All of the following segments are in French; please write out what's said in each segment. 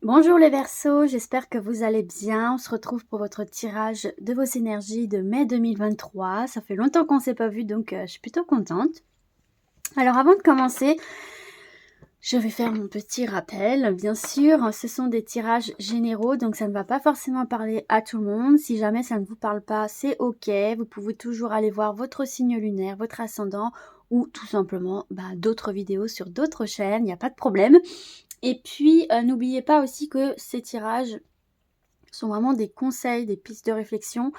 Bonjour les Verseaux, j'espère que vous allez bien. On se retrouve pour votre tirage de vos énergies de mai 2023. Ça fait longtemps qu'on ne s'est pas vu, donc je suis plutôt contente. Alors avant de commencer, je vais faire mon petit rappel. Bien sûr, ce sont des tirages généraux, donc ça ne va pas forcément parler à tout le monde. Si jamais ça ne vous parle pas, c'est ok. Vous pouvez toujours aller voir votre signe lunaire, votre ascendant, ou tout simplement d'autres vidéos sur d'autres chaînes, il n'y a pas de problème. Et puis, n'oubliez pas aussi que ces tirages sont vraiment des conseils, des pistes de réflexion,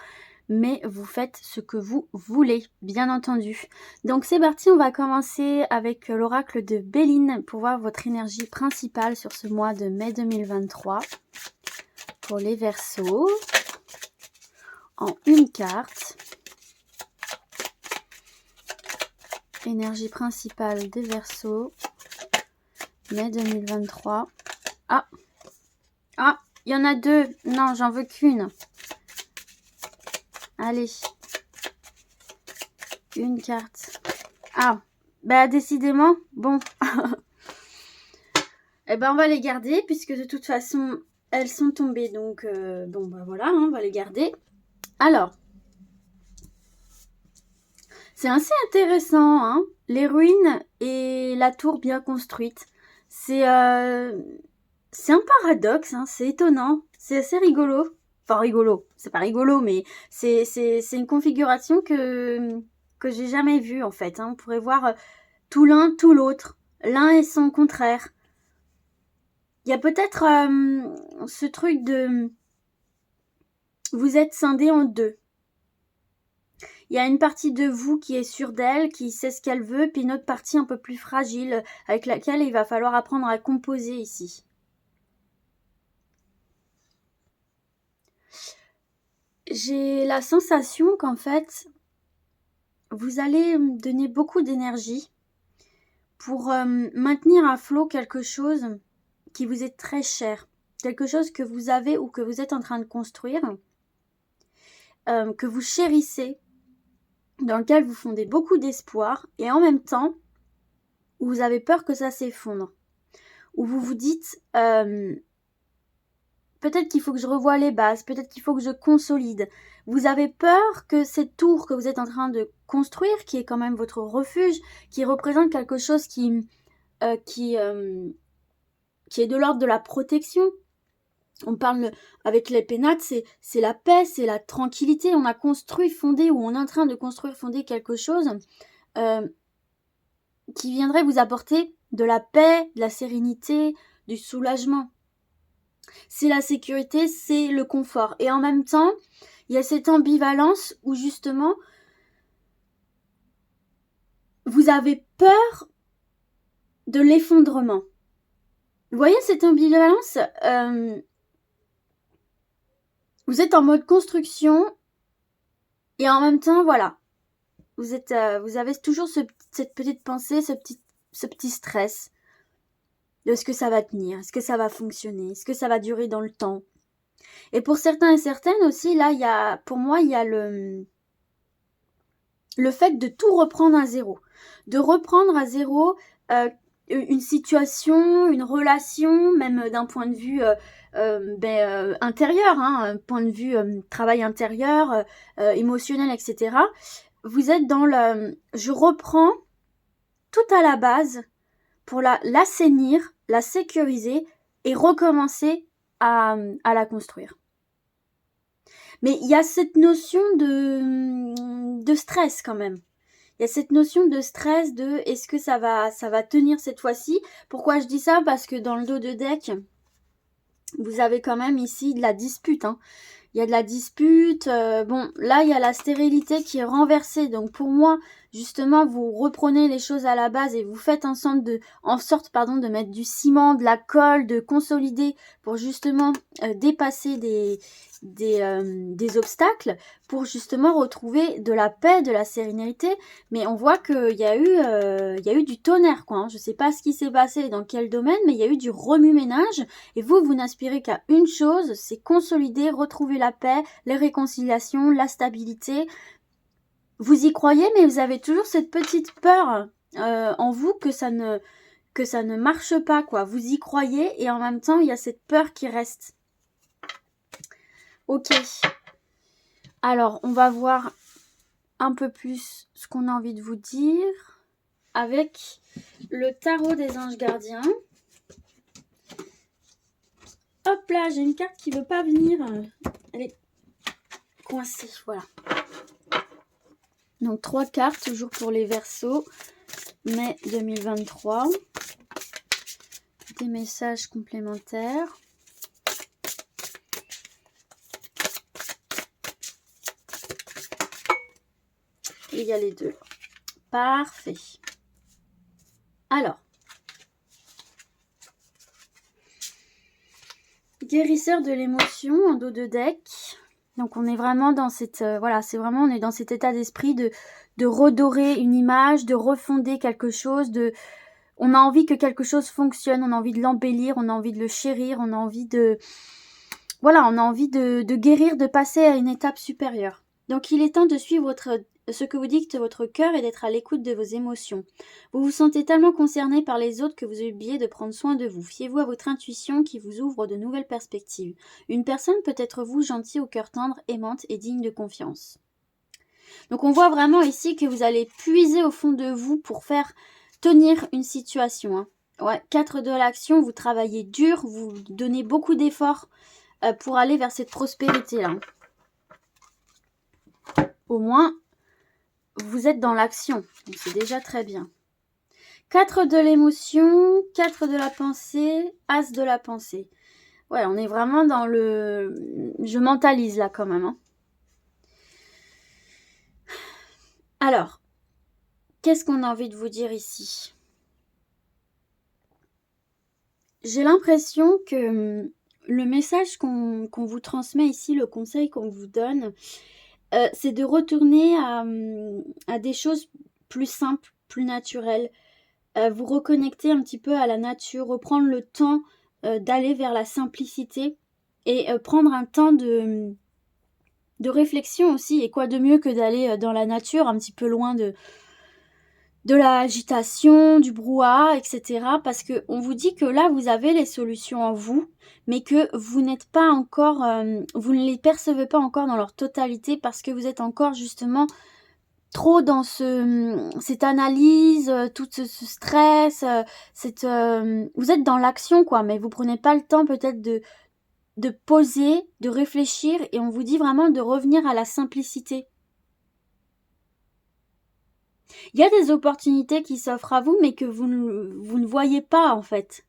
mais vous faites ce que vous voulez, bien entendu. Donc c'est parti, on va commencer avec l'oracle de Béline pour voir votre énergie principale sur ce mois de mai 2023 pour les Verseaux. En une carte. Énergie principale des Verseaux, mai 2023. Ah, il y en a deux. Non, j'en veux qu'une. Allez. Une carte. Ah, décidément, bon. Eh ben, on va les garder, puisque de toute façon, elles sont tombées. Donc, voilà, on va les garder. Alors, c'est assez intéressant, hein, les ruines et la tour bien construite. C'est un paradoxe, hein, c'est étonnant, c'est assez rigolo. Enfin, rigolo, c'est pas rigolo, mais c'est une configuration que j'ai jamais vue, en fait. Hein. On pourrait voir tout l'un, tout l'autre. L'un et son contraire. Il y a peut-être ce truc de... Vous êtes scindés en deux. Il y a une partie de vous qui est sûre d'elle, qui sait ce qu'elle veut, puis une autre partie un peu plus fragile, avec laquelle il va falloir apprendre à composer ici. J'ai la sensation qu'en fait, vous allez me donner beaucoup d'énergie pour maintenir à flot quelque chose qui vous est très cher. Quelque chose que vous avez ou que vous êtes en train de construire, que vous chérissez, dans lequel vous fondez beaucoup d'espoir, et en même temps, où vous avez peur que ça s'effondre. Où vous vous dites, peut-être qu'il faut que je revoie les bases, peut-être qu'il faut que je consolide. Vous avez peur que cette tour que vous êtes en train de construire, qui est quand même votre refuge, qui représente quelque chose qui est de l'ordre de la protection. On parle avec les pénates, c'est la paix, c'est la tranquillité. On a construit, fondé, ou on est en train de construire, fonder quelque chose qui viendrait vous apporter de la paix, de la sérénité, du soulagement. C'est la sécurité, c'est le confort. Et en même temps, il y a cette ambivalence où justement, vous avez peur de l'effondrement. Vous voyez cette ambivalence vous êtes en mode construction et en même temps, voilà, vous avez toujours cette petite pensée, ce petit stress de est-ce que ça va tenir, est-ce que ça va fonctionner, est-ce que ça va durer dans le temps. Et pour certains et certaines aussi, là, pour moi, il y a le fait de tout reprendre à zéro. De reprendre à zéro une situation, une relation, même d'un point de vue intérieur, hein, un point de vue travail intérieur, émotionnel, etc. Vous êtes dans le... Je reprends tout à la base pour l'assainir, la sécuriser et recommencer à la construire. Mais il y a cette notion de stress quand même. Il y a cette notion de stress de est-ce que ça va tenir cette fois-ci. Pourquoi je dis ça? Parce que dans le dos de deck, vous avez quand même ici de la dispute. Hein. Il y a de la dispute. Bon, là, il y a la stérilité qui est renversée. Donc, pour moi, justement, vous reprenez les choses à la base et vous faites en sorte de mettre du ciment, de la colle, de consolider pour justement dépasser des obstacles, pour justement retrouver de la paix, de la sérénité. Mais on voit qu'il y a eu du tonnerre, quoi. Hein. Je ne sais pas ce qui s'est passé dans quel domaine, mais il y a eu du remue-ménage. Et vous n'aspirez qu'à une chose, c'est consolider, retrouver la paix, les réconciliations, la stabilité. Vous y croyez, mais vous avez toujours cette petite peur en vous que ça ne que ça ne marche pas, quoi. Vous y croyez et en même temps, il y a cette peur qui reste. Ok. Alors, on va voir un peu plus ce qu'on a envie de vous dire avec le tarot des anges gardiens. Hop là, j'ai une carte qui veut pas venir. Elle est coincée, voilà. Donc 3 cartes, toujours pour les Verseaux, mai 2023. Des messages complémentaires. Et il y a les deux. Parfait. Alors. Guérisseur de l'émotion en dos de deck. Donc on est vraiment dans cette voilà, c'est vraiment on est dans cet état d'esprit de redorer une image, de refonder quelque chose, on a envie que quelque chose fonctionne, on a envie de l'embellir, on a envie de le chérir, on a envie de voilà, on a envie de guérir, de passer à une étape supérieure. Donc il est temps de suivre ce que vous dicte votre cœur et d'être à l'écoute de vos émotions. Vous vous sentez tellement concerné par les autres que vous oubliez de prendre soin de vous. Fiez-vous à votre intuition qui vous ouvre de nouvelles perspectives. Une personne peut être vous, gentille, au cœur tendre, aimante et digne de confiance. Donc on voit vraiment ici que vous allez puiser au fond de vous pour faire tenir une situation. Hein. Ouais, 4 de l'action, vous travaillez dur, vous donnez beaucoup d'efforts pour aller vers cette prospérité-là. Au moins, vous êtes dans l'action, donc c'est déjà très bien. 4 de l'émotion, 4 de la pensée, As de la pensée. Ouais, on est vraiment dans le... Je mentalise là quand même. Hein. Alors, qu'est-ce qu'on a envie de vous dire ici? J'ai l'impression que le message qu'on vous transmet ici, le conseil qu'on vous donne, c'est de retourner à des choses plus simples, plus naturelles. Vous reconnecter un petit peu à la nature, reprendre le temps d'aller vers la simplicité et prendre un temps de réflexion aussi. Et quoi de mieux que d'aller dans la nature, un petit peu loin de l'agitation, du brouhaha, etc. Parce qu'on vous dit que là, vous avez les solutions en vous, mais que vous n'êtes pas encore, vous ne les percevez pas encore dans leur totalité parce que vous êtes encore justement trop dans cette analyse, tout ce stress, vous êtes dans l'action quoi, mais vous prenez pas le temps peut-être de poser, de réfléchir et on vous dit vraiment de revenir à la simplicité. Il y a des opportunités qui s'offrent à vous, mais que vous ne voyez pas en fait.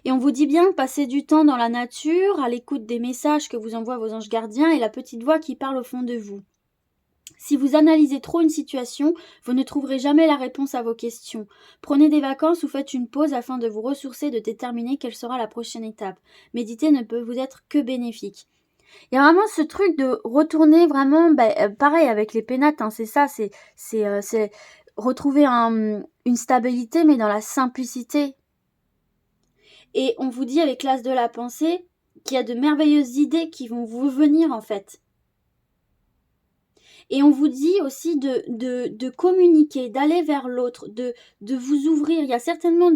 Et on vous dit bien de passer du temps dans la nature, à l'écoute des messages que vous envoient vos anges gardiens et la petite voix qui parle au fond de vous. Si vous analysez trop une situation, vous ne trouverez jamais la réponse à vos questions. Prenez des vacances ou faites une pause afin de vous ressourcer et de déterminer quelle sera la prochaine étape. Méditer ne peut vous être que bénéfique. Il y a vraiment ce truc de retourner vraiment, pareil avec les pénates, hein, c'est ça, c'est retrouver une stabilité mais dans la simplicité. Et on vous dit avec l'as de la pensée qu'il y a de merveilleuses idées qui vont vous venir en fait. Et on vous dit aussi de communiquer, d'aller vers l'autre, de vous ouvrir. Il y a certainement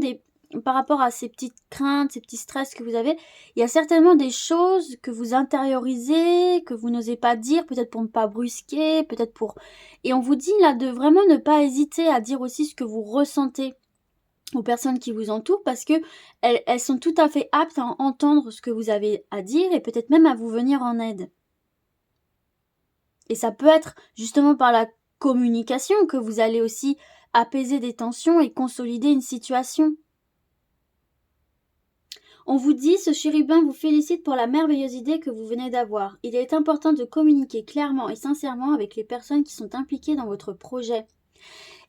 par rapport à ces petites craintes, ces petits stress que vous avez, il y a certainement des choses que vous intériorisez, que vous n'osez pas dire, peut-être pour ne pas brusquer, peut-être pour... Et on vous dit là de vraiment ne pas hésiter à dire aussi ce que vous ressentez aux personnes qui vous entourent parce que elles sont tout à fait aptes à entendre ce que vous avez à dire et peut-être même à vous venir en aide. Et ça peut être justement par la communication que vous allez aussi apaiser des tensions et consolider une situation. On vous dit, ce chérubin vous félicite pour la merveilleuse idée que vous venez d'avoir. Il est important de communiquer clairement et sincèrement avec les personnes qui sont impliquées dans votre projet.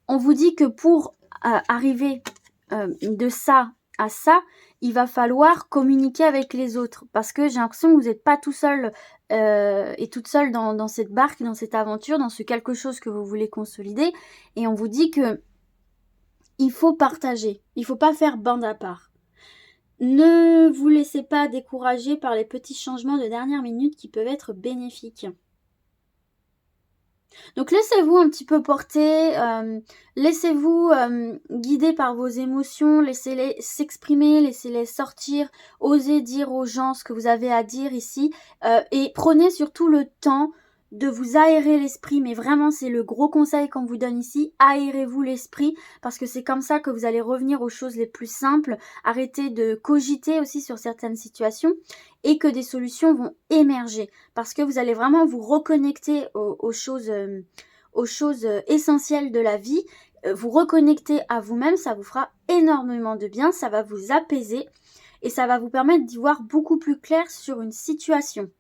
On vous dit que pour arriver de ça à ça, il va falloir communiquer avec les autres parce que j'ai l'impression que vous n'êtes pas tout seul et toute seule dans cette barque, dans cette aventure, dans ce quelque chose que vous voulez consolider. Et on vous dit que il faut partager, il ne faut pas faire bande à part. Ne vous laissez pas décourager par les petits changements de dernière minute qui peuvent être bénéfiques. Donc laissez-vous un petit peu porter, laissez-vous guider par vos émotions, laissez-les s'exprimer, laissez-les sortir, osez dire aux gens ce que vous avez à dire ici, et prenez surtout le temps de vous aérer l'esprit, mais vraiment c'est le gros conseil qu'on vous donne ici, aérez-vous l'esprit, parce que c'est comme ça que vous allez revenir aux choses les plus simples, arrêtez de cogiter aussi sur certaines situations, et que des solutions vont émerger, parce que vous allez vraiment vous reconnecter aux choses essentielles de la vie, vous reconnecter à vous-même, ça vous fera énormément de bien, ça va vous apaiser, et ça va vous permettre d'y voir beaucoup plus clair sur une situation.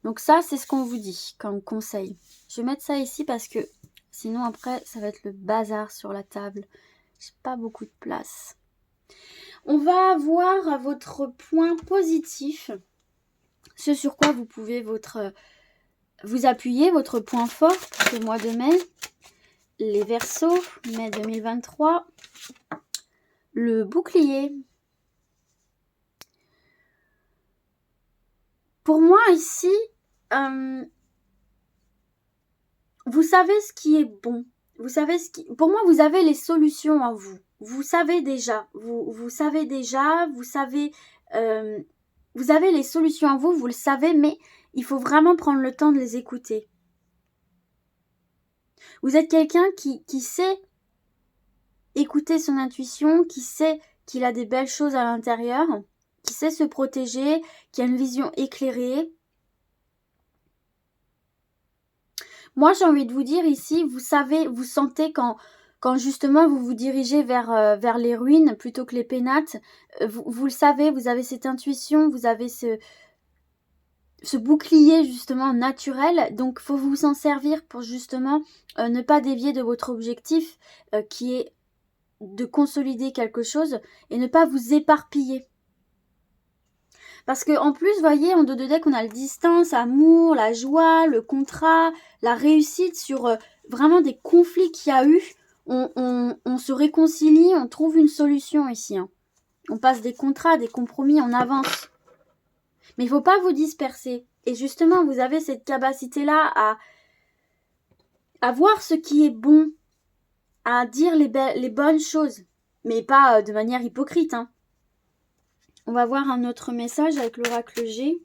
Donc ça, c'est ce qu'on vous dit comme conseil. Je vais mettre ça ici parce que sinon après, ça va être le bazar sur la table. J'ai pas beaucoup de place. On va voir votre point positif, ce sur quoi vous pouvez vous appuyer, votre point fort pour ce mois de mai. Les Verseaux, mai 2023. Le bouclier. Pour moi ici, vous savez ce qui est bon. Vous savez pour moi, vous avez les solutions en vous. Vous savez déjà. Vous savez déjà. Vous savez. Vous avez les solutions en vous. Vous le savez, mais il faut vraiment prendre le temps de les écouter. Vous êtes quelqu'un qui sait écouter son intuition, qui sait qu'il a des belles choses à l'intérieur, qui sait se protéger, qui a une vision éclairée. Moi, j'ai envie de vous dire ici, vous savez, vous sentez quand justement vous vous dirigez vers les ruines plutôt que les pénates, vous le savez, vous avez cette intuition, vous avez ce bouclier justement naturel, donc faut vous en servir pour justement ne pas dévier de votre objectif qui est de consolider quelque chose et ne pas vous éparpiller. Parce que en plus, voyez, en dos de deck, on a le distance, amour, la joie, le contrat, la réussite sur vraiment des conflits qu'il y a eu. On se réconcilie, on trouve une solution ici. Hein. On passe des contrats, des compromis, on avance. Mais il ne faut pas vous disperser. Et justement, vous avez cette capacité-là à voir ce qui est bon, à dire les bonnes choses, mais pas de manière hypocrite. Hein. On va voir un autre message avec l'oracle G.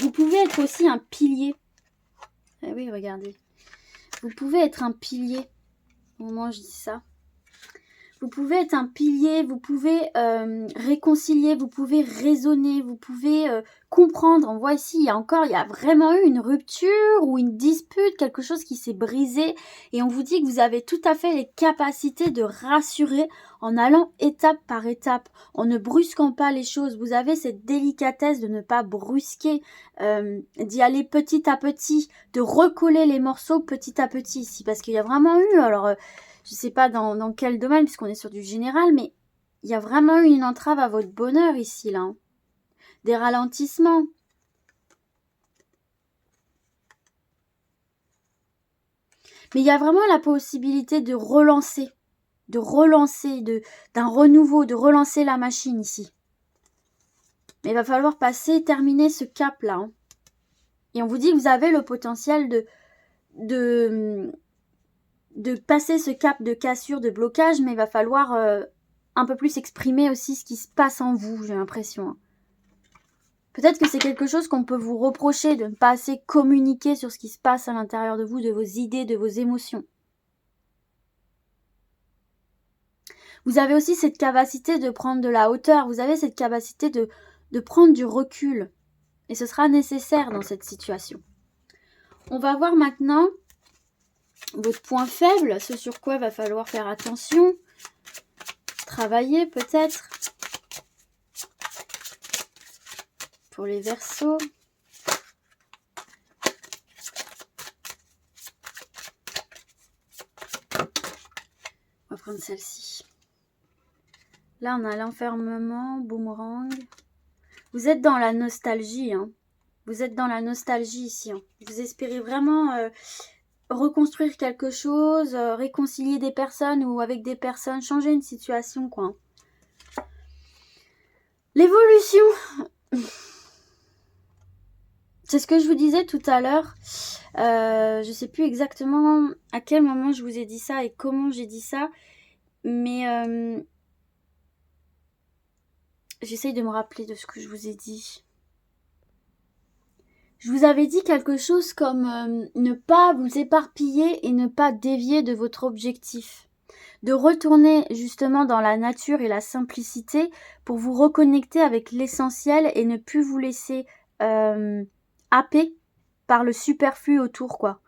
Vous pouvez être aussi un pilier. Ah oui, regardez. Vous pouvez être un pilier. Au moment où je dis ça. Vous pouvez être un pilier, vous pouvez réconcilier, vous pouvez raisonner, vous pouvez comprendre. On voit ici, il y a vraiment eu une rupture ou une dispute, quelque chose qui s'est brisé. Et on vous dit que vous avez tout à fait les capacités de rassurer en allant étape par étape, en ne brusquant pas les choses. Vous avez cette délicatesse de ne pas brusquer, d'y aller petit à petit, de recoller les morceaux petit à petit ici. Parce qu'il y a vraiment eu... je ne sais pas dans quel domaine, puisqu'on est sur du général, mais il y a vraiment eu une entrave à votre bonheur ici, là. Hein. Des ralentissements. Mais il y a vraiment la possibilité de relancer, d'un renouveau, de relancer la machine ici. Mais il va falloir terminer ce cap-là. Hein. Et on vous dit que vous avez le potentiel de passer ce cap de cassure, de blocage, mais il va falloir un peu plus exprimer aussi ce qui se passe en vous, j'ai l'impression. Hein. Peut-être que c'est quelque chose qu'on peut vous reprocher, de ne pas assez communiquer sur ce qui se passe à l'intérieur de vous, de vos idées, de vos émotions. Vous avez aussi cette capacité de prendre de la hauteur, vous avez cette capacité de prendre du recul. Et ce sera nécessaire dans cette situation. On va voir maintenant votre point faible, ce sur quoi il va falloir faire attention, travailler peut-être. Pour les Verseaux. On va prendre celle-ci. Là, on a l'enfermement, boomerang. Vous êtes dans la nostalgie. Hein. Vous êtes dans la nostalgie ici. Hein. Vous espérez vraiment reconstruire quelque chose, réconcilier des personnes ou avec des personnes, changer une situation, quoi. L'évolution. C'est ce que je vous disais tout à l'heure. Je sais plus exactement à quel moment je vous ai dit ça et comment j'ai dit ça. Mais j'essaye de me rappeler de ce que je vous ai dit. Je vous avais dit quelque chose comme ne pas vous éparpiller et ne pas dévier de votre objectif. De retourner justement dans la nature et la simplicité pour vous reconnecter avec l'essentiel et ne plus vous laisser happer par le superflu autour, quoi.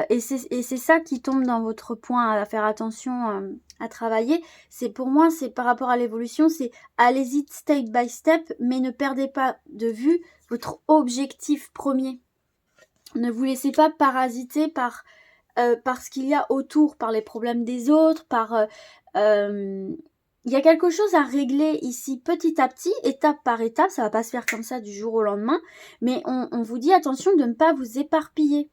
Et c'est ça qui tombe dans votre point à faire attention à travailler. C'est pour moi, c'est par rapport à l'évolution, c'est allez-y step by step, mais ne perdez pas de vue votre objectif premier. Ne vous laissez pas parasiter par ce qu'il y a autour, par les problèmes des autres, il y a quelque chose à régler ici petit à petit, étape par étape. Ça va pas se faire comme ça du jour au lendemain, mais on vous dit attention de ne pas vous éparpiller.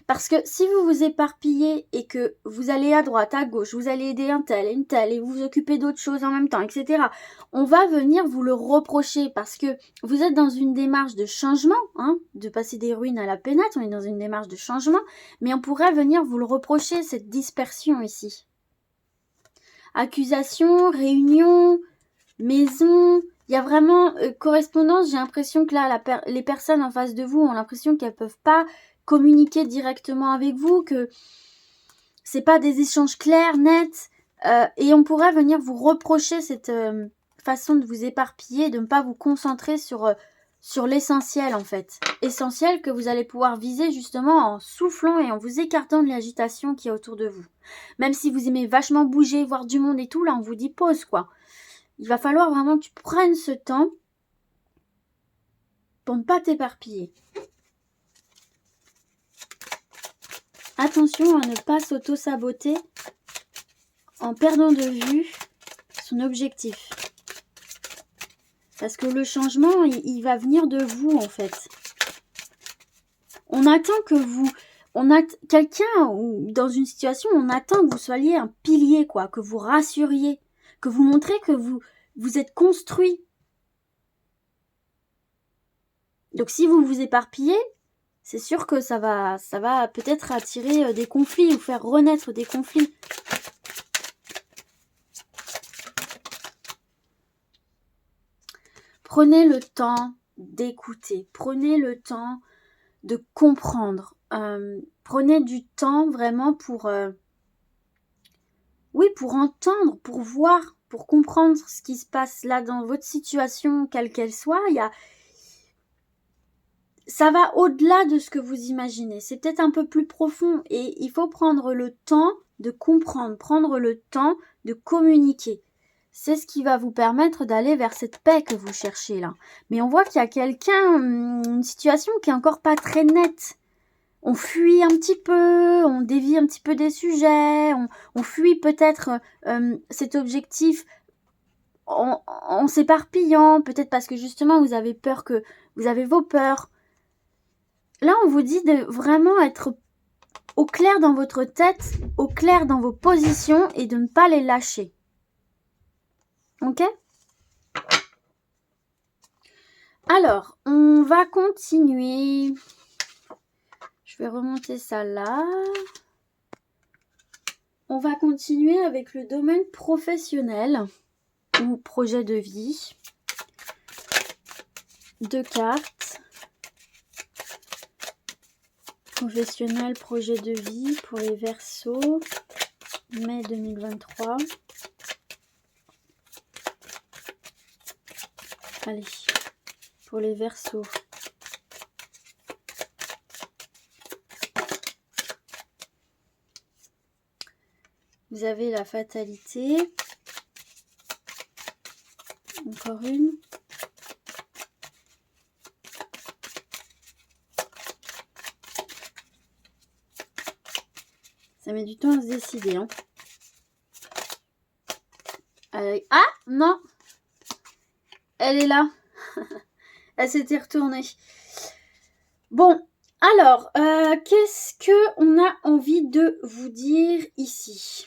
Parce que si vous vous éparpillez et que vous allez à droite, à gauche, vous allez aider un tel, une telle, et vous vous occupez d'autres choses en même temps, etc., on va venir vous le reprocher parce que vous êtes dans une démarche de changement, hein, de passer des ruines à la pénate, on est dans une démarche de changement, mais on pourrait venir vous le reprocher, cette dispersion ici. Accusation, réunion, maison, il y a vraiment correspondance. J'ai l'impression que là, les personnes en face de vous ont l'impression qu'elles peuvent pas communiquer directement avec vous, que c'est pas des échanges clairs, nets, et on pourrait venir vous reprocher cette façon de vous éparpiller, de ne pas vous concentrer sur l'essentiel en fait. Essentiel que vous allez pouvoir viser justement en soufflant et en vous écartant de l'agitation qui est autour de vous. Même si vous aimez vachement bouger, voir du monde et tout, là on vous dit pause quoi. Il va falloir vraiment que tu prennes ce temps pour ne pas t'éparpiller. Attention à ne pas s'auto-saboter en perdant de vue son objectif. Parce que le changement, il va venir de vous en fait. On attend que vous... quelqu'un ou dans une situation, on attend que vous soyez un pilier, quoi, que vous rassuriez, que vous montrez que vous êtes construit. Donc si vous vous éparpillez, c'est sûr que ça va peut-être attirer des conflits ou faire renaître des conflits. Prenez le temps d'écouter, prenez le temps de comprendre. Prenez du temps vraiment pour entendre, pour voir, pour comprendre ce qui se passe là dans votre situation, quelle qu'elle soit. Ça va au-delà de ce que vous imaginez. C'est peut-être un peu plus profond et il faut prendre le temps de comprendre, prendre le temps de communiquer. C'est ce qui va vous permettre d'aller vers cette paix que vous cherchez là. Mais on voit qu'il y a une situation qui est encore pas très nette. On fuit un petit peu, on dévie un petit peu des sujets, on fuit peut-être cet objectif en s'éparpillant, peut-être parce que justement vous avez peur vous avez vos peurs. Là, on vous dit de vraiment être au clair dans votre tête, au clair dans vos positions et de ne pas les lâcher. Ok ? Alors, on va continuer. Je vais remonter ça là. On va continuer avec le domaine professionnel ou projet de vie. 2 cartes. Professionnel, projet de vie pour les Verseaux, mai 2023. Allez, pour les Verseaux. Vous avez la fatalité. Encore une. Ça met du temps à se décider. Hein. Ah, non. Elle est là. Elle s'était retournée. Bon, alors, qu'est-ce qu'on a envie de vous dire ici?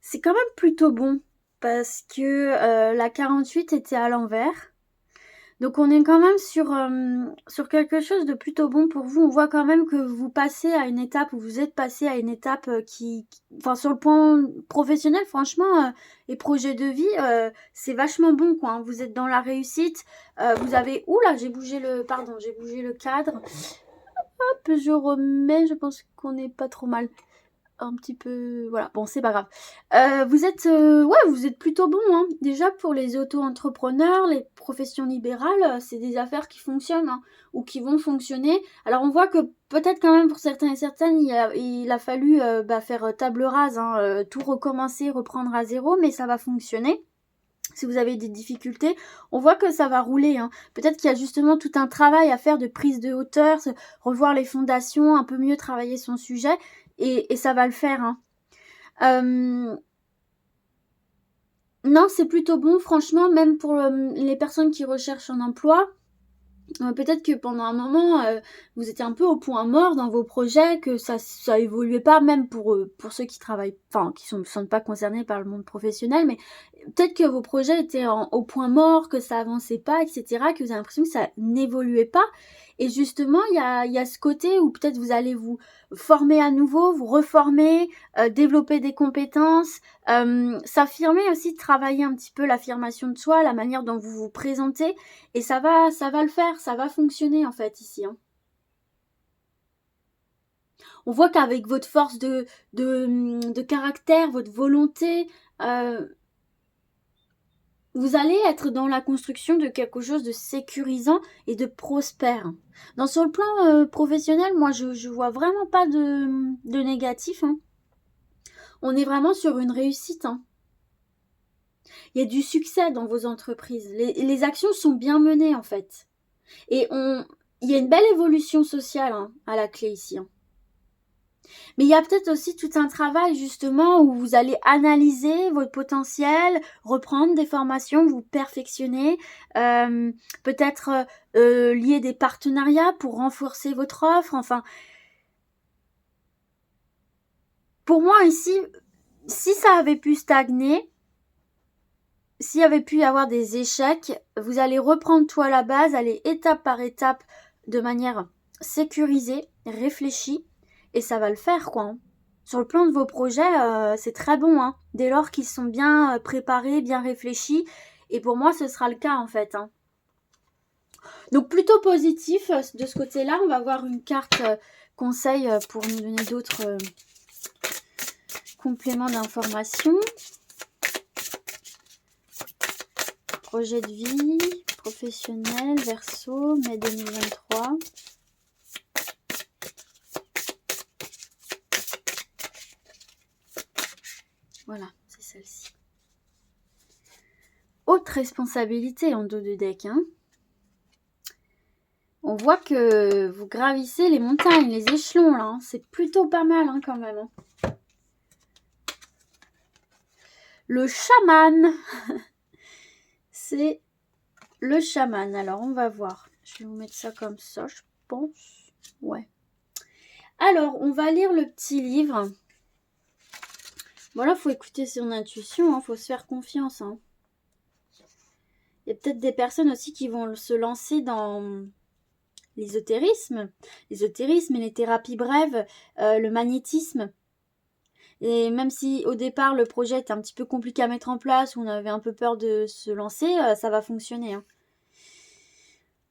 C'est quand même plutôt bon. parce que la 48 était à l'envers. Donc on est quand même sur quelque chose de plutôt bon pour vous. On voit quand même que vous passez à une étape, où vous êtes passé à une étape enfin sur le point professionnel, franchement, et projet de vie, c'est vachement bon quoi, hein. Vous êtes dans la réussite, vous avez... Oula, j'ai bougé le cadre. Hop, je remets, je pense qu'on n'est pas trop mal. Un petit peu, voilà, bon c'est pas grave. Vous êtes plutôt bon, hein. Déjà pour les auto-entrepreneurs, les professions libérales, c'est des affaires qui fonctionnent, hein, ou qui vont fonctionner. Alors on voit que peut-être quand même pour certains et certaines, il a fallu faire table rase, hein, tout recommencer, reprendre à zéro, mais ça va fonctionner. Si vous avez des difficultés, on voit que ça va rouler, hein. Peut-être qu'il y a justement tout un travail à faire de prise de hauteur, revoir les fondations, un peu mieux travailler son sujet, et ça va le faire, hein. Non, c'est plutôt bon, franchement, même pour les personnes qui recherchent un emploi. Peut-être que pendant un moment, vous étiez un peu au point mort dans vos projets, que ça évoluait pas, même pour ceux qui travaillent, enfin, qui ne sont pas concernés par le monde professionnel, mais peut-être que vos projets étaient au point mort, que ça avançait pas, etc., que vous avez l'impression que ça n'évoluait pas. Et justement, il y a ce côté où peut-être vous allez vous former à nouveau, vous reformer, développer des compétences, s'affirmer aussi, travailler un petit peu l'affirmation de soi, la manière dont vous vous présentez, et ça va le faire, ça va fonctionner en fait ici, hein. On voit qu'avec votre force de caractère, votre volonté, vous allez être dans la construction de quelque chose de sécurisant et de prospère. Sur le plan professionnel, moi je vois vraiment pas de négatif, hein. On est vraiment sur une réussite, hein. Il y a du succès dans vos entreprises. Les actions sont bien menées en fait. Et il y a une belle évolution sociale, hein, à la clé ici, hein. Mais il y a peut-être aussi tout un travail justement où vous allez analyser votre potentiel, reprendre des formations, vous perfectionner, peut-être lier des partenariats pour renforcer votre offre. Enfin, pour moi ici, si ça avait pu stagner, s'il y avait pu y avoir des échecs, vous allez reprendre tout à la base, aller étape par étape de manière sécurisée, réfléchie, et ça va le faire quoi, hein. Sur le plan de vos projets, c'est très bon, hein, dès lors qu'ils sont bien préparés, bien réfléchis, et pour moi ce sera le cas en fait, hein. Donc plutôt positif de ce côté-là. On va voir une carte conseil pour nous donner d'autres compléments d'information. Projet de vie, professionnel, Verseau, mai 2023. Voilà, c'est celle-ci. Haute responsabilité en dos de deck, hein. On voit que vous gravissez les montagnes, les échelons, là, hein. C'est plutôt pas mal, hein, quand même, hein. Le chaman. C'est le chaman. Alors, on va voir. Je vais vous mettre ça comme ça, je pense. Ouais. Alors, on va lire le petit livre. Bon, là, il faut écouter son intuition, hein. Faut se faire confiance, hein. Il y a peut-être des personnes aussi qui vont se lancer dans l'ésotérisme et les thérapies brèves, le magnétisme. Et même si au départ le projet était un petit peu compliqué à mettre en place, où on avait un peu peur de se lancer, ça va fonctionner, hein.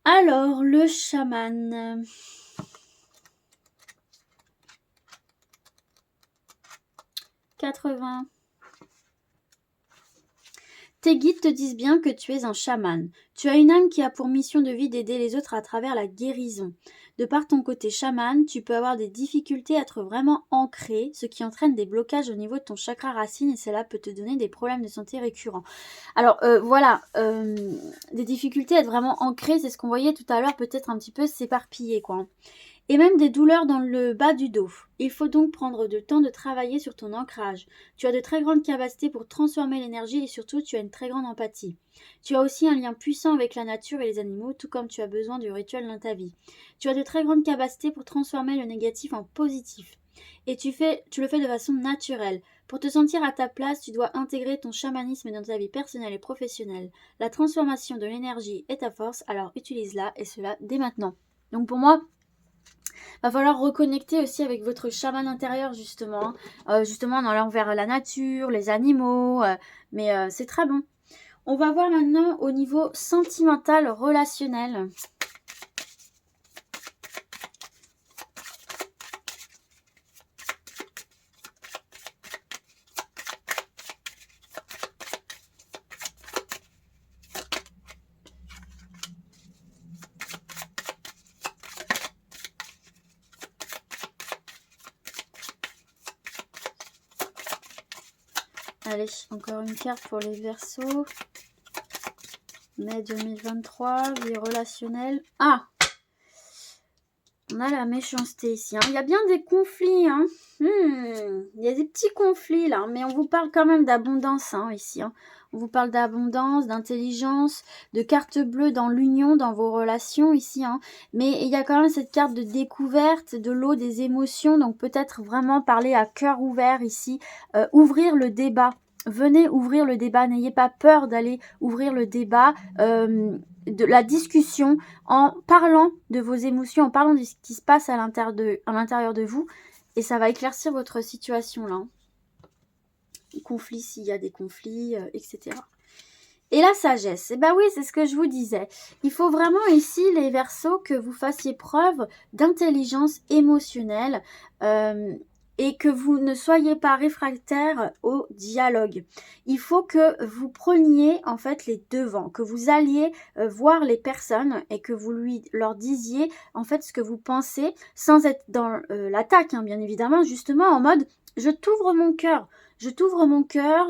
Alors, le chaman. « 80. Tes guides te disent bien que tu es un chaman. Tu as une âme qui a pour mission de vie d'aider les autres à travers la guérison. De par ton côté chaman, tu peux avoir des difficultés à être vraiment ancré, ce qui entraîne des blocages au niveau de ton chakra racine et cela peut te donner des problèmes de santé récurrents. » Alors voilà, des difficultés à être vraiment ancré, c'est ce qu'on voyait tout à l'heure, peut-être un petit peu s'éparpiller quoi. Et même des douleurs dans le bas du dos. Il faut donc prendre le temps de travailler sur ton ancrage. Tu as de très grandes capacités pour transformer l'énergie et surtout tu as une très grande empathie. Tu as aussi un lien puissant avec la nature et les animaux, tout comme tu as besoin du rituel dans ta vie. Tu as de très grandes capacités pour transformer le négatif en positif. Et tu le fais de façon naturelle. Pour te sentir à ta place, tu dois intégrer ton chamanisme dans ta vie personnelle et professionnelle. La transformation de l'énergie est ta force, alors utilise-la et cela dès maintenant. Donc pour moi, va falloir reconnecter aussi avec votre chaman intérieur justement, justement en allant vers la nature, les animaux, mais c'est très bon. On va voir maintenant au niveau sentimental, relationnel. Allez, encore une carte pour les Verseaux. Mai 2023, vie relationnelle. Ah! On a la méchanceté ici. Hein. Il y a bien des conflits. Hein. Il y a des petits conflits là. Mais on vous parle quand même d'abondance hein, ici. Hein. On vous parle d'abondance, d'intelligence, de carte bleue dans l'union, dans vos relations ici. Hein. Mais il y a quand même cette carte de découverte, de l'eau, des émotions. Donc peut-être vraiment parler à cœur ouvert ici. Ouvrir le débat. Venez ouvrir le débat. N'ayez pas peur d'aller ouvrir le débat. De la discussion, en parlant de vos émotions, en parlant de ce qui se passe à l'intérieur de vous, et ça va éclaircir votre situation là. Conflits s'il y a des conflits, etc. Et la sagesse, et ben oui, c'est ce que je vous disais. Il faut vraiment ici, les Verseaux, que vous fassiez preuve d'intelligence émotionnelle, et que vous ne soyez pas réfractaire au dialogue. Il faut que vous preniez en fait les devants, que vous alliez voir les personnes et que vous leur disiez en fait ce que vous pensez sans être dans l'attaque, hein, bien évidemment, justement en mode je t'ouvre mon cœur,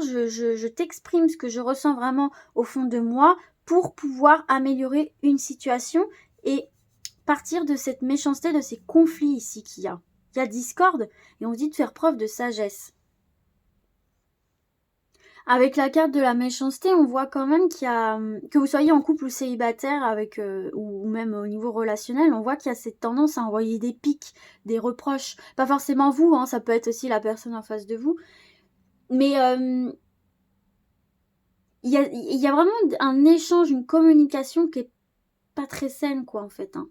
je t'exprime ce que je ressens vraiment au fond de moi pour pouvoir améliorer une situation et partir de cette méchanceté, de ces conflits ici qu'il y a. Il y a discorde et on dit de faire preuve de sagesse. Avec la carte de la méchanceté, on voit quand même qu'il y a, que vous soyez en couple ou célibataire avec, ou même au niveau relationnel, on voit qu'il y a cette tendance à envoyer des piques, des reproches. Pas forcément vous, hein, ça peut être aussi la personne en face de vous. Mais il y a vraiment un échange, une communication qui est pas très saine, quoi, en fait. Hein.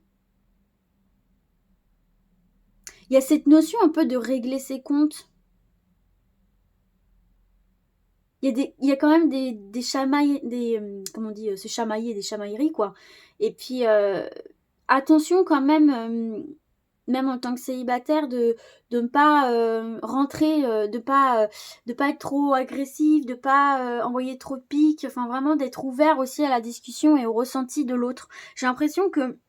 Il y a cette notion un peu de régler ses comptes. Il y a quand même des chamailles, comment on dit, se chamailler, des chamailleries, quoi. Et puis, attention quand même, même en tant que célibataire, de ne pas rentrer, de pas être trop agressif, de pas envoyer trop de piques, enfin vraiment d'être ouvert aussi à la discussion et au ressenti de l'autre. J'ai l'impression que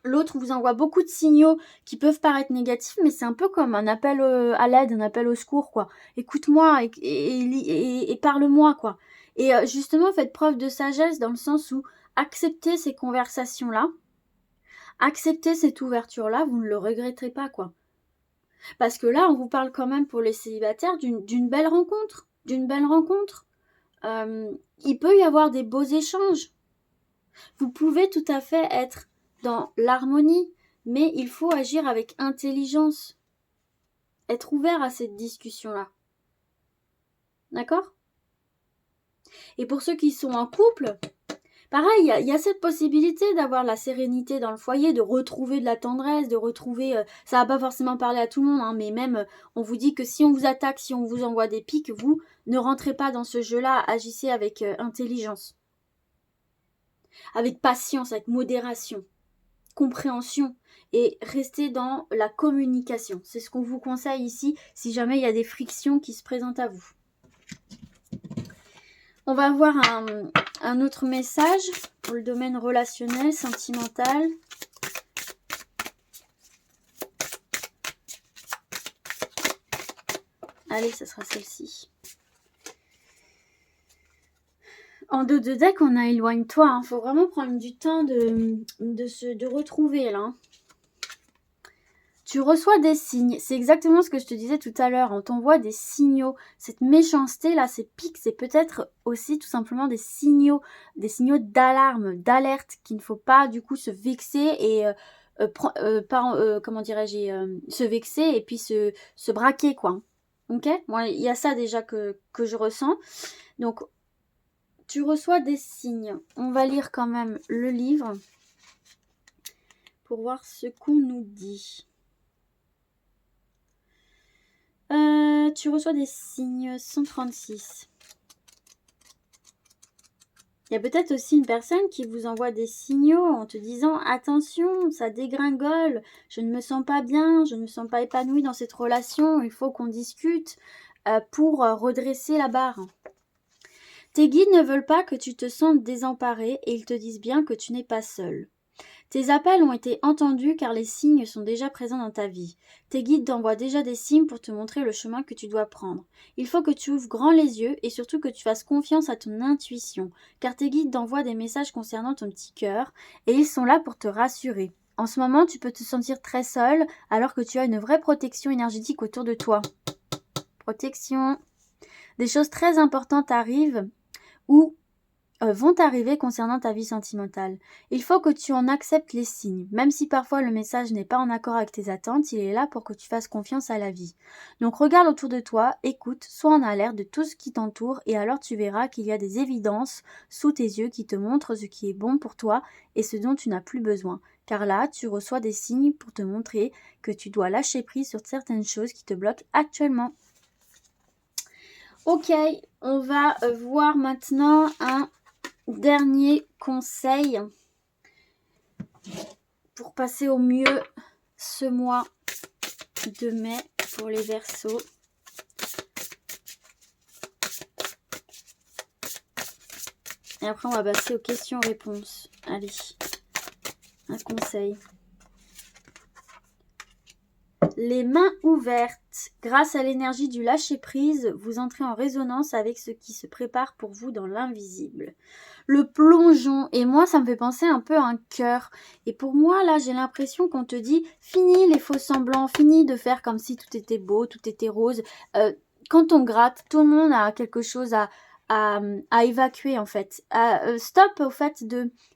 l'autre vous envoie beaucoup de signaux qui peuvent paraître négatifs, mais c'est un peu comme un appel à l'aide, un appel au secours, quoi. Écoute-moi et parle-moi, quoi. Et justement, faites preuve de sagesse dans le sens où acceptez ces conversations-là, acceptez cette ouverture-là, vous ne le regretterez pas, quoi. Parce que là, on vous parle quand même pour les célibataires d'une belle rencontre, d'une belle rencontre. Il peut y avoir des beaux échanges. Vous pouvez tout à fait être dans l'harmonie, mais il faut agir avec intelligence. Être ouvert à cette discussion-là. D'accord ? Et pour ceux qui sont en couple, pareil, il y a cette possibilité d'avoir la sérénité dans le foyer, de retrouver de la tendresse, de retrouver... ça va pas forcément parler à tout le monde, hein, mais même, on vous dit que si on vous attaque, si on vous envoie des piques, vous ne rentrez pas dans ce jeu-là, agissez avec intelligence. Avec patience, avec modération. Compréhension et rester dans la communication. C'est ce qu'on vous conseille ici si jamais il y a des frictions qui se présentent à vous. On va voir un autre message pour le domaine relationnel, sentimental. Allez, ça sera celle-ci. En dos de deck, on a éloigne-toi. Hein. Faut vraiment prendre du temps de retrouver là. Hein. Tu reçois des signes. C'est exactement ce que je te disais tout à l'heure. On t'envoie des signaux. Cette méchanceté là, ces pics, c'est peut-être aussi tout simplement des signaux d'alarme, d'alerte qu'il ne faut pas du coup se vexer et comment dirais-je, se vexer et puis se braquer quoi. Ok, moi, il y a ça déjà que je ressens. Donc, tu reçois des signes. On va lire quand même le livre pour voir ce qu'on nous dit. Tu reçois des signes 136. Il y a peut-être aussi une personne qui vous envoie des signaux en te disant « Attention, ça dégringole, je ne me sens pas bien, je ne me sens pas épanouie dans cette relation, il faut qu'on discute pour redresser la barre. » Tes guides ne veulent pas que tu te sentes désemparé et ils te disent bien que tu n'es pas seul. Tes appels ont été entendus car les signes sont déjà présents dans ta vie. Tes guides t'envoient déjà des signes pour te montrer le chemin que tu dois prendre. Il faut que tu ouvres grand les yeux et surtout que tu fasses confiance à ton intuition, car tes guides t'envoient des messages concernant ton petit cœur et ils sont là pour te rassurer. En ce moment, tu peux te sentir très seul alors que tu as une vraie protection énergétique autour de toi. Protection. Des choses très importantes arrivent ou vont arriver concernant ta vie sentimentale. Il faut que tu en acceptes les signes. Même si parfois le message n'est pas en accord avec tes attentes, il est là pour que tu fasses confiance à la vie. Donc regarde autour de toi, écoute, sois en alerte de tout ce qui t'entoure et alors tu verras qu'il y a des évidences sous tes yeux qui te montrent ce qui est bon pour toi et ce dont tu n'as plus besoin. Car là, tu reçois des signes pour te montrer que tu dois lâcher prise sur certaines choses qui te bloquent actuellement. Ok, on va voir maintenant un dernier conseil pour passer au mieux ce mois de mai pour les Verseaux. Et après, on va passer aux questions-réponses. Allez, un conseil. Les mains ouvertes. Grâce à l'énergie du lâcher-prise, vous entrez en résonance avec ce qui se prépare pour vous dans l'invisible. Le plongeon, et moi ça me fait penser un peu à un cœur. Et pour moi là j'ai l'impression qu'on te dit fini les faux semblants, fini de faire comme si tout était beau, tout était rose. Quand on gratte, tout le monde a quelque chose à évacuer en fait. Stop au fait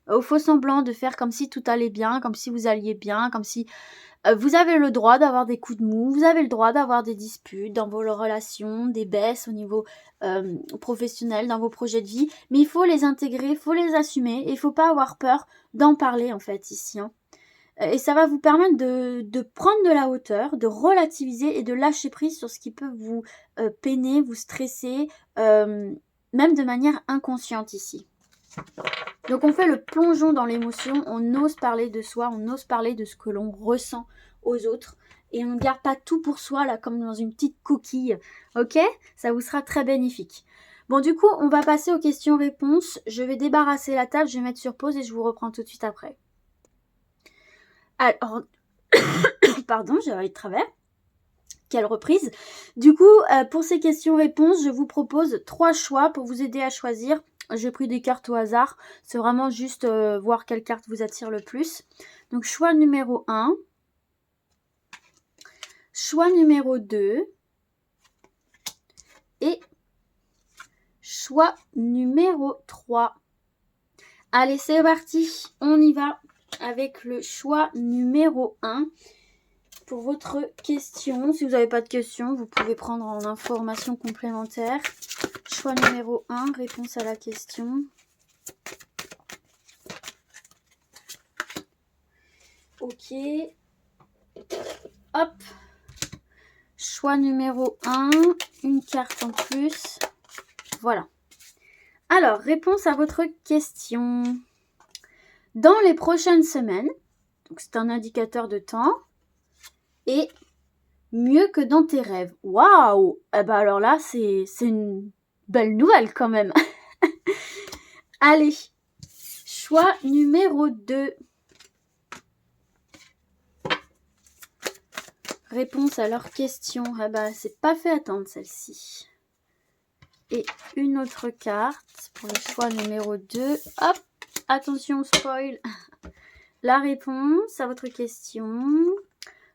au faux semblant de faire comme si tout allait bien, comme si vous alliez bien, comme si vous avez le droit d'avoir des coups de mou, vous avez le droit d'avoir des disputes dans vos relations, des baisses au niveau professionnel, dans vos projets de vie, mais il faut les intégrer, il faut les assumer, et il ne faut pas avoir peur d'en parler en fait ici. Et ça va vous permettre de prendre de la hauteur, de relativiser et de lâcher prise sur ce qui peut vous peiner, vous stresser, même de manière inconsciente ici. Donc on fait le plongeon dans l'émotion, on ose parler de soi, on ose parler de ce que l'on ressent aux autres. Et on ne garde pas tout pour soi, là, comme dans une petite coquille. Ok? Ça vous sera très bénéfique. Bon, du coup, on va passer aux questions-réponses. Je vais débarrasser la table, je vais mettre sur pause et je vous reprends tout de suite après. Alors, pardon, j'ai allé de travers. Quelle reprise. Du coup, pour ces questions-réponses, je vous propose 3 choix pour vous aider à choisir. J'ai pris des cartes au hasard. C'est vraiment juste voir quelle carte vous attire le plus. Donc, choix numéro 1. Choix numéro 2. Et choix numéro 3. Allez, c'est parti. On y va avec le choix numéro 1. Pour votre question, si vous n'avez pas de questions, vous pouvez prendre en information complémentaire. Choix numéro 1, réponse à la question. Ok. Hop. Choix numéro 1, une carte en plus. Voilà. Alors, réponse à votre question. Dans les prochaines semaines, donc c'est un indicateur de temps, et mieux que dans tes rêves. Waouh! Eh ben alors là, c'est une belle nouvelle quand même. Allez, choix numéro 2. Réponse à leur question. Eh ben, c'est pas fait attendre celle-ci. Et une autre carte pour le choix numéro 2. Hop, attention, spoil. La réponse à votre question.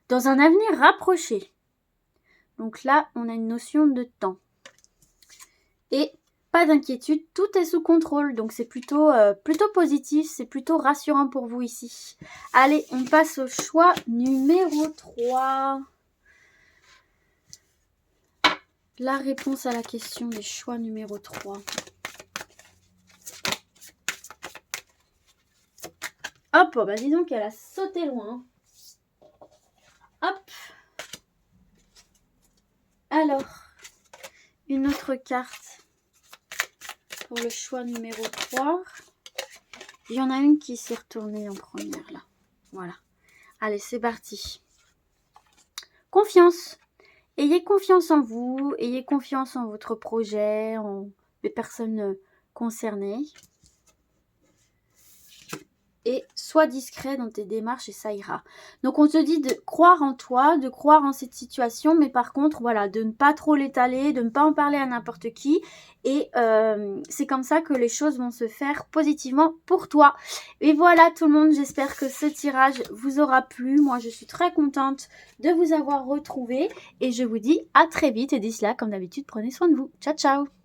Dans un avenir rapproché. Donc là, on a une notion de temps. Et pas d'inquiétude, tout est sous contrôle. Donc c'est plutôt positif, c'est plutôt rassurant pour vous ici. Allez, on passe au choix numéro 3. La réponse à la question des choix numéro 3. Hop, bah dis donc, elle a sauté loin. Hop. Alors, une autre carte pour le choix numéro 3. Il y en a une qui s'est retournée en première, là. Voilà. Allez, c'est parti. Confiance. Ayez confiance en vous, ayez confiance en votre projet, en les personnes concernées. Et sois discret dans tes démarches et ça ira. Donc on te dit de croire en toi, de croire en cette situation, mais par contre, voilà, de ne pas trop l'étaler, de ne pas en parler à n'importe qui. Et c'est comme ça que les choses vont se faire positivement pour toi. Et voilà tout le monde, j'espère que ce tirage vous aura plu. Moi, je suis très contente de vous avoir retrouvé. Et je vous dis à très vite. Et d'ici là, comme d'habitude, prenez soin de vous. Ciao, ciao!